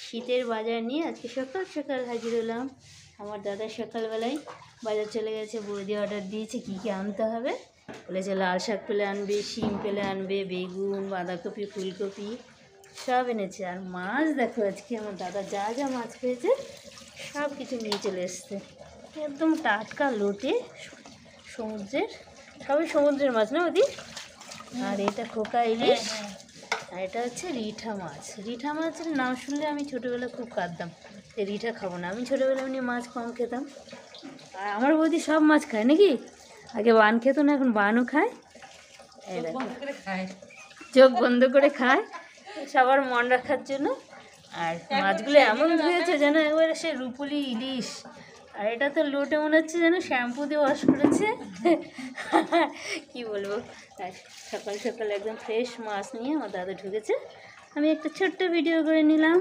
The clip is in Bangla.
শীতের বাজার নিয়ে আজকে সকাল সকাল হাজির হলাম। আমার দাদা সকালবেলায় বাজার চলে গেছে, বৌদি অর্ডার দিয়েছে কী কী আনতে হবে। বলেছে লাল শাক পেলে আনবে, শিম পেলে আনবে, বেগুন, বাঁধাকপি, ফুলকপি সব এনেছে। আর মাছ দেখো, আজকে আমার দাদা যা যা মাছ পেয়েছে সব কিছু নিয়ে চলে এসছে, একদম টাটকা লোটে সমুদ্রের, সবই সমুদ্রের মাছ না ওদি। আর এটা খোকা ইলিশ, আর এটা হচ্ছে রিঠা মাছ। রিঠা মাছের নাম শুনলে আমি ছোটোবেলা খুব কাঁদতাম যে রিঠা খাবো না। আমি ছোটোবেলা এমনি মাছ কম খেতাম, আর আমার বৌদি সব মাছ খায় নাকি। আগে বান খেত না, এখন বানও খায়। এই দেখো, চোখ বন্ধ করে খায় সবার মন রাখার জন্য। আর মাছগুলো এমন ধুয়েছে যেন একবারে সে রুপুলি ইলিশ। আর এটা তো লোটে মনে হচ্ছে যেন শ্যাম্পু দিয়ে ওয়াশ করেছে। কি বলবো। আর সকাল সকাল একদম ফ্রেশ মাছ নিয়ে আমার দাদা ঢুকেছে, আমি একটা ছোট্ট ভিডিও করে নিলাম।